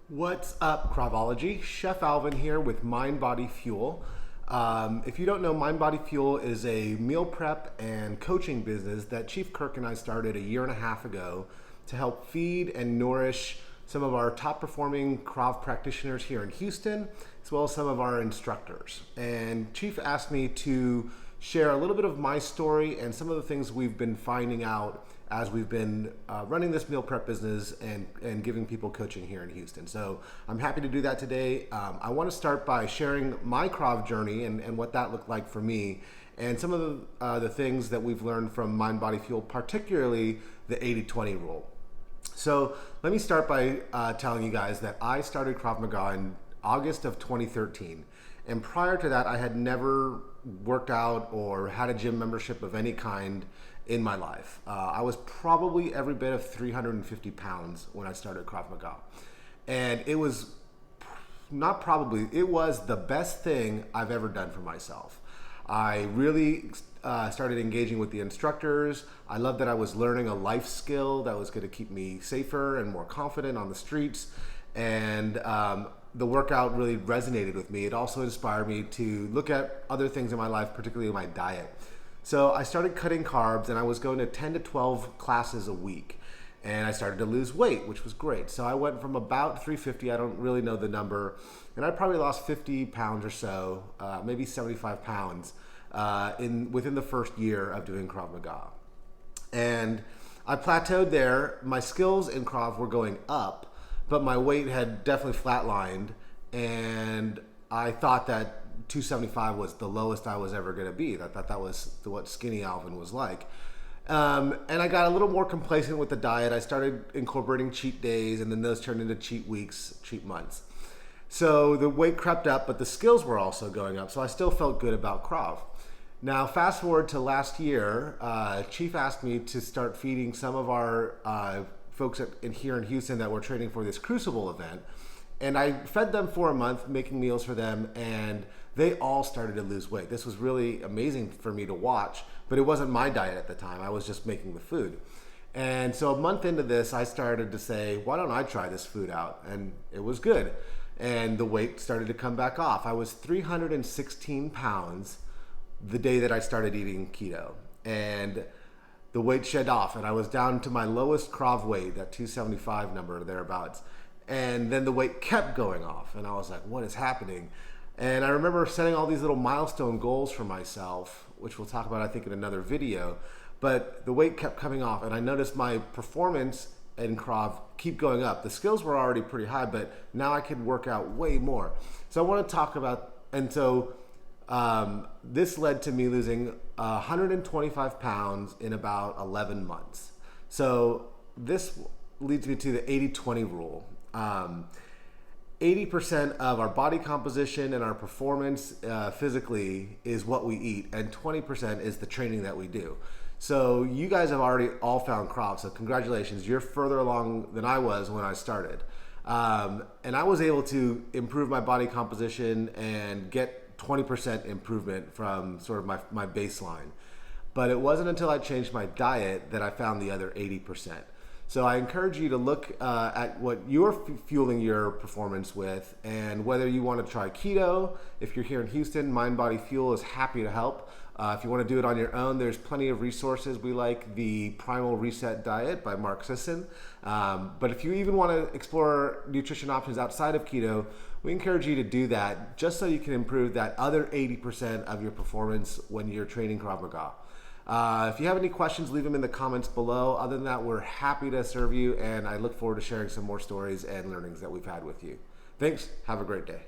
What's up, Kravology? Chef Alvin here with Mind Body Fuel. If you don't know, Mind Body Fuel is a meal prep and coaching business that Chief Kirk and I started a year and a half ago to help feed and nourish some of our top performing Krav practitioners here in Houston, as well as some of our instructors. And Chief asked me to share a little bit of my story and some of the things we've been finding out as we've been running this meal prep business and giving people coaching here in Houston. So I'm happy to do that today. I want to start by sharing my Krav journey and what that looked like for me, and some of the things that we've learned from Mind Body Fuel, particularly the 80-20 rule. So let me start by telling you guys that I started Krav Maga in August of 2013. And prior to that, I had never worked out or had a gym membership of any kind in my life. I was probably every bit of 350 pounds when I started Krav Maga. And it was it was the best thing I've ever done for myself. I really started engaging with the instructors. I loved that I was learning a life skill that was going to keep me safer and more confident on the streets. And the workout really resonated with me. It also inspired me to look at other things in my life, particularly my diet. So I started cutting carbs, and I was going to 10 to 12 classes a week. And I started to lose weight, which was great. So I went from about 350, I don't really know the number, and I probably lost 50 pounds or so, maybe 75 pounds within the first year of doing Krav Maga. And I plateaued there. My skills in Krav were going up, but my weight had definitely flatlined, and I thought that 275 was the lowest I was ever going to be. I thought that was what skinny Alvin was like. And I got a little more complacent with the diet. I started incorporating cheat days, and then those turned into cheat weeks, cheat months. So the weight crept up, but the skills were also going up, so I still felt good about Krav. Now, fast forward to last year, Chief asked me to start feeding some of our folks here in Houston that were training for this Crucible event. And I fed them for a month, making meals for them, and they all started to lose weight. This was really amazing for me to watch, but it wasn't my diet at the time. I was just making the food. And so a month into this, I started to say, why don't I try this food out? And it was good. And the weight started to come back off. I was 316 pounds the day that I started eating keto. And the weight shed off, and I was down to my lowest Krav weight, that 275 number, thereabouts. And then the weight kept going off, and I was like, what is happening? And I remember setting all these little milestone goals for myself, which we'll talk about, I think, in another video. But the weight kept coming off, and I noticed my performance in Krav keep going up. The skills were already pretty high, but now I could work out way more. So I want to talk about, and so this led to me losing 125 pounds in about 11 months. So this leads me to the 80-20 rule. 80% of our body composition and our performance physically is what we eat, and 20% is the training that we do. So you guys have already all found Krav, so congratulations. You're further along than I was when I started. And I was able to improve my body composition and get 20% improvement from sort of my baseline. But it wasn't until I changed my diet that I found the other 80%. So I encourage you to look at what you're fueling your performance with, and whether you want to try keto. If you're here in Houston, Mind Body Fuel is happy to help. If you want to do it on your own, there's plenty of resources. We like the Primal Reset Diet by Mark Sisson. But if you even want to explore nutrition options outside of keto, we encourage you to do that, just so you can improve that other 80% of your performance when you're training Krav Maga. If you have any questions, leave them in the comments below. Other than that, we're happy to serve you, and I look forward to sharing some more stories and learnings that we've had with you. Thanks. Have a great day.